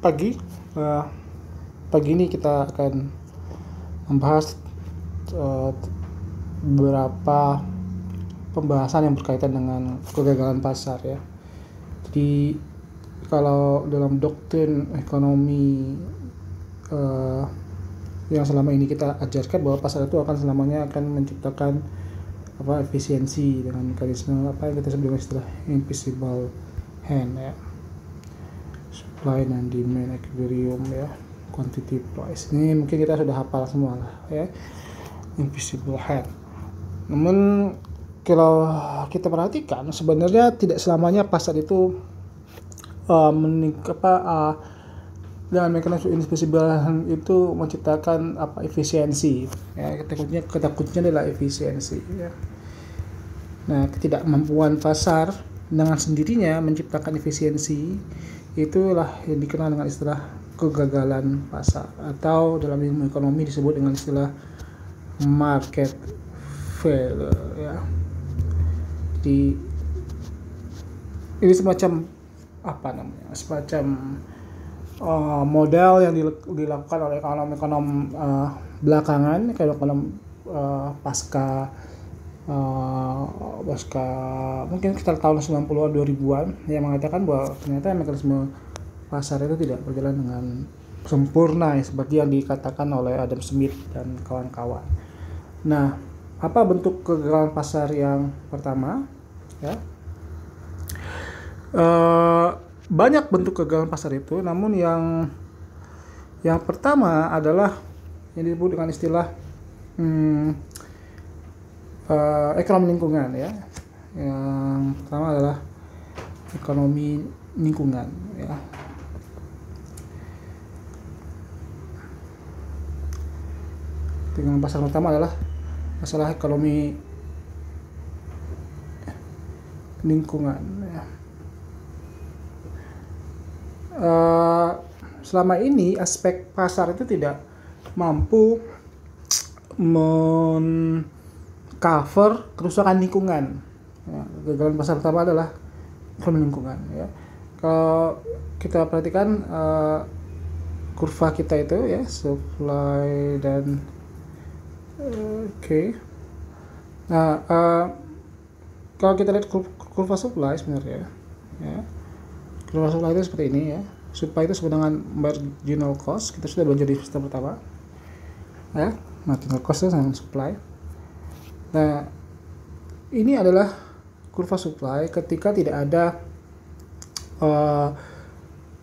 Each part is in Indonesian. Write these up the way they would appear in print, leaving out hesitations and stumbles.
pagi. Uh, Pagi ini kita akan membahas beberapa pembahasan yang berkaitan dengan kegagalan pasar ya. Jadi kalau dalam doktrin ekonomi yang selama ini kita ajarkan bahwa pasar itu akan selamanya akan menciptakan efisiensi dengan mekanisme yang kita sebut dengan istilah invisible hand ya, supply and demand equilibrium ya, quantity price. Ini mungkin kita sudah hafal semua lah ya, invisible hand. Namun kalau kita perhatikan sebenarnya tidak selamanya pasar itu dengan mekanisme invisible hand itu menciptakan efisiensi ya. Ketakutnya adalah efisiensi ya. Nah, ketidakmampuan pasar dengan sendirinya menciptakan efisiensi itulah yang dikenal dengan istilah kegagalan pasar, atau dalam ilmu ekonomi disebut dengan istilah market failure ya. Jadi ini semacam model yang dilakukan oleh ekonom-ekonom belakangan, ekonom pasca mungkin sekitar tahun 90-an 2000-an, yang mengatakan bahwa ternyata mekanisme pasar itu tidak berjalan dengan sempurna seperti yang dikatakan oleh Adam Smith dan kawan-kawan. Nah, apa bentuk kegagalan pasar yang pertama ya? Banyak bentuk kegagalan pasar itu, namun yang pertama adalah yang disebut dengan istilah ekonomi lingkungan ya. Yang pertama adalah ekonomi lingkungan ya. Dengan pasar pertama adalah masalah ekonomi lingkungan ya. Selama ini aspek pasar itu tidak mampu cover kerusakan lingkungan ya. Kegagalan pasar pertama adalah ekonomi lingkungan ya. Kalau kita perhatikan kurva kita itu ya, supply dan Nah, kalau kita lihat kurva supply sebenarnya ya, kurva supply itu seperti ini ya. Supply itu disebut dengan marginal cost. Kita sudah belajar di semester pertama ya, marginal cost itu sama supply. Nah, ini adalah kurva supply ketika tidak ada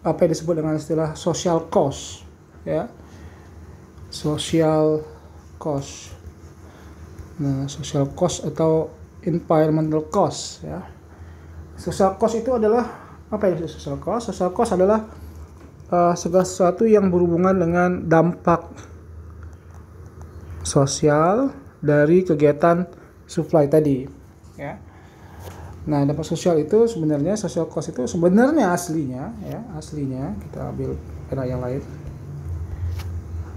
apa yang disebut dengan istilah social cost ya, social cost. Nah, social cost atau environmental cost ya. Social cost itu adalah apa ya? Social cost adalah segala sesuatu yang berhubungan dengan dampak sosial dari kegiatan supply tadi ya. Nah, dampak sosial itu sebenarnya, social cost itu sebenarnya aslinya kita ambil pena yang lain.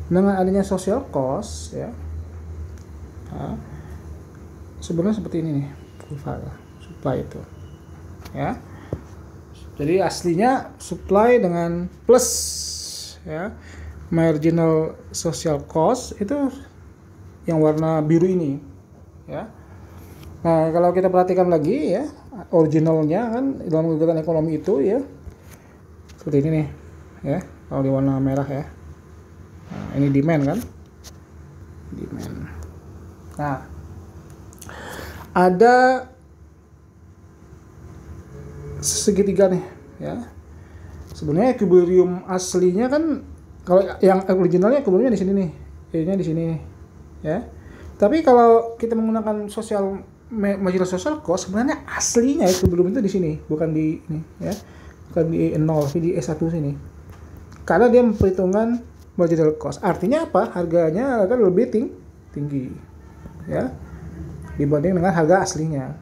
Dengan adanya social cost ya, sebenarnya seperti ini nih kurva supply itu ya. Jadi aslinya supply dengan plus ya, marginal social cost itu yang warna biru ini ya. Nah, kalau kita perhatikan lagi ya, originalnya kan dalam kegiatan ekonomi itu ya seperti ini nih ya, kalau di warna merah ya. Nah, ini demand kan, demand. Nah, ada segitiga nih ya. Sebenarnya equilibrium aslinya kan, kalau yang originalnya equilibriumnya di sini nih, E-nya di sini ya. Tapi kalau kita menggunakan marginal social cost, sebenarnya aslinya equilibrium itu di sini, bukan di ini ya. Bukan di E0, tapi di E1 sini. Karena dia memperhitungkan marginal cost. Artinya apa? Harganya akan lebih tinggi ya, dibanding dengan harga aslinya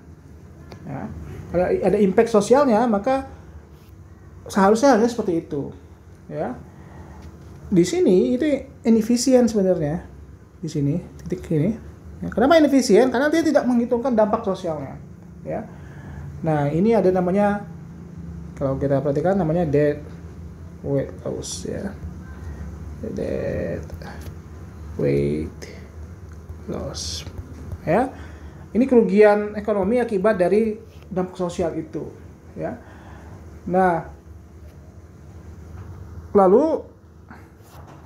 ya. Kalau ada impact sosialnya, maka seharusnya harga seperti itu ya. Di sini itu inefisien sebenarnya, di sini titik ini ya. Kenapa inefisien? Karena dia tidak menghitungkan dampak sosialnya ya. Nah, ini ada namanya, kalau kita perhatikan namanya weight loss ya. Dead weight loss ya. Ini kerugian ekonomi akibat dari dampak sosial itu ya. Nah, lalu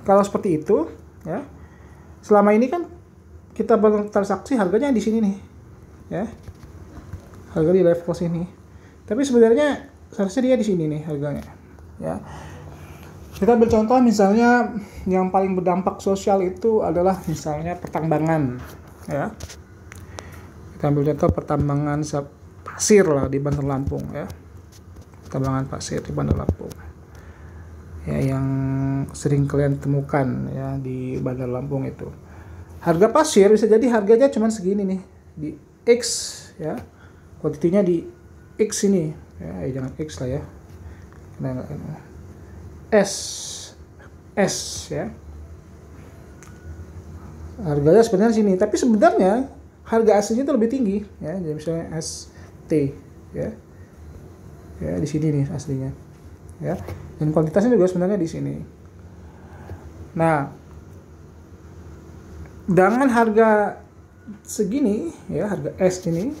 kalau seperti itu ya, selama ini kan kita bertransaksi harganya di sini nih ya, harga di level sini, tapi sebenarnya seharusnya dia di sini nih harganya ya. Kita ambil contoh misalnya yang paling berdampak sosial itu adalah misalnya pertambangan ya. Kita ambil contoh pertambangan pasir lah di Bandar Lampung ya. Pertambangan pasir di Bandar Lampung. Ya, yang sering kalian temukan ya di Bandar Lampung itu. Harga pasir bisa jadi harganya cuma segini nih, di X ya. Kuantitinya di X ini ya, jangan X lah ya. S ya. Harganya sebenarnya sini, tapi sebenarnya harga aslinya itu lebih tinggi ya. Jadi misalnya ST ya. Ya, di sini nih aslinya. Ya. Dan kuantitasnya juga sebenarnya di sini. Nah, dengan harga segini ya, harga S ini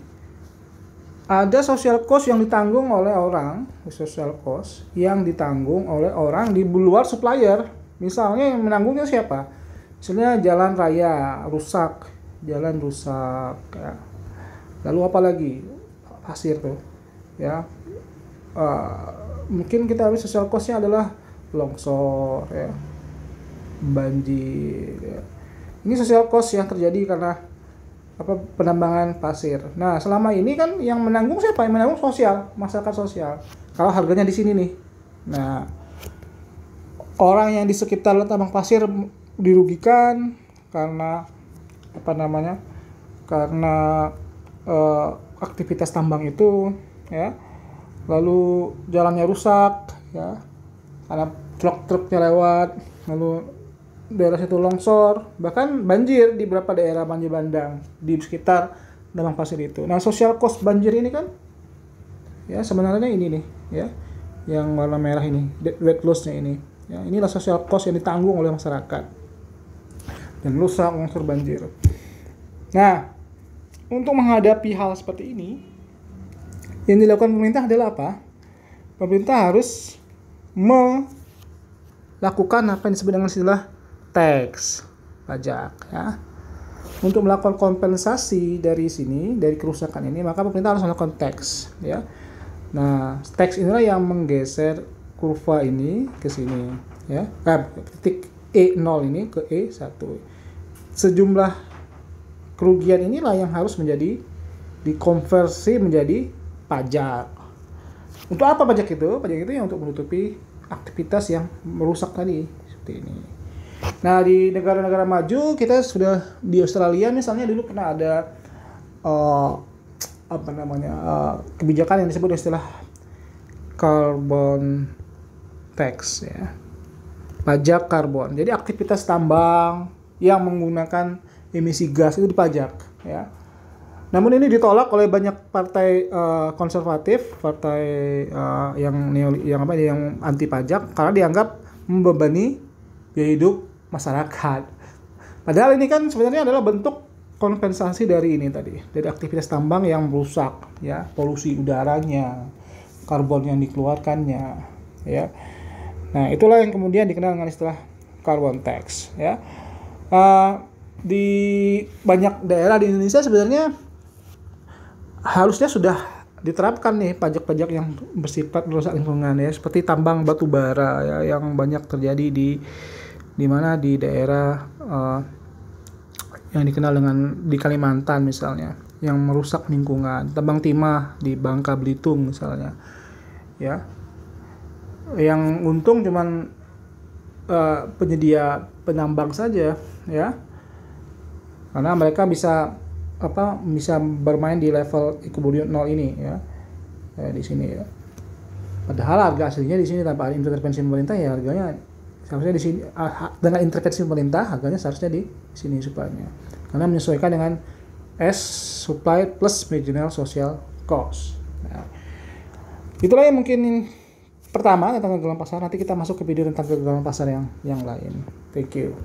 ada social cost yang ditanggung oleh orang, social cost yang ditanggung oleh orang di luar supplier. Misalnya yang menanggungnya siapa? Misalnya jalan raya rusak, jalan rusak ya. Lalu apa lagi? Pasir tuh ya. Mungkin kita ambil social cost-nya adalah longsor ya, banjir ya. Ini social cost yang terjadi karena penambangan pasir. Nah, selama ini kan yang menanggung siapa? Yang menanggung sosial, masyarakat sosial. Kalau harganya di sini nih. Nah, orang yang di sekitar tambang pasir dirugikan karena karena aktivitas tambang itu ya. Lalu jalannya rusak ya, karena truk-truknya lewat, lalu daerah situ longsor, bahkan banjir di beberapa daerah, banjir bandang di sekitar tambang pasir itu. Nah, social cost banjir ini kan ya sebenarnya ini nih ya, yang warna merah ini, weight loss-nya ini ya, inilah social cost yang ditanggung oleh masyarakat dan rusak, longsor, banjir. Nah, untuk menghadapi hal seperti ini, yang dilakukan pemerintah adalah apa? Pemerintah harus melakukan apa yang disebut dengan istilah tax, pajak ya. Untuk melakukan kompensasi dari sini, dari kerusakan ini, maka pemerintah harus melakukan tax ya. Nah, tax inilah yang menggeser kurva ini ke sini ya. Titik E0 ini ke E1. Sejumlah kerugian inilah yang harus menjadi dikonversi menjadi pajak. Untuk apa pajak itu? Pajak itu yang untuk menutupi aktivitas yang merusak tadi, seperti ini. Nah, di negara-negara maju, kita sudah di Australia misalnya dulu pernah ada kebijakan yang disebut istilah carbon tax ya. Pajak karbon. Jadi aktivitas tambang yang menggunakan emisi gas itu dipajak ya. Namun ini ditolak oleh banyak partai konservatif, partai yang anti pajak karena dianggap membebani biaya hidup masyarakat. Padahal ini kan sebenarnya adalah bentuk kompensasi dari ini tadi, dari aktivitas tambang yang merusak ya, polusi udaranya, karbon yang dikeluarkannya ya. Nah, itulah yang kemudian dikenal dengan istilah carbon tax ya. Di banyak daerah di Indonesia sebenarnya harusnya sudah diterapkan nih pajak-pajak yang bersifat merusak lingkungan ya, seperti tambang batu bara ya, yang banyak terjadi di mana di daerah yang dikenal dengan di Kalimantan misalnya, yang merusak lingkungan, tambang timah di Bangka Belitung misalnya ya, yang untung cuman penyedia penambang saja ya, karena mereka bisa bermain di level equilibrium 0 ini ya, di sini ya. Padahal harga aslinya di sini tanpa ada intervensi pemerintah ya, harganya seharusnya di sini dengan intervensi pemerintah harganya seharusnya di sini supply-nya, karena menyesuaikan dengan S supply plus marginal social cost. Nah, itulah yang mungkin pertama tentang kegagalan pasar, nanti kita masuk ke video tentang kegagalan pasar yang lain. Thank you.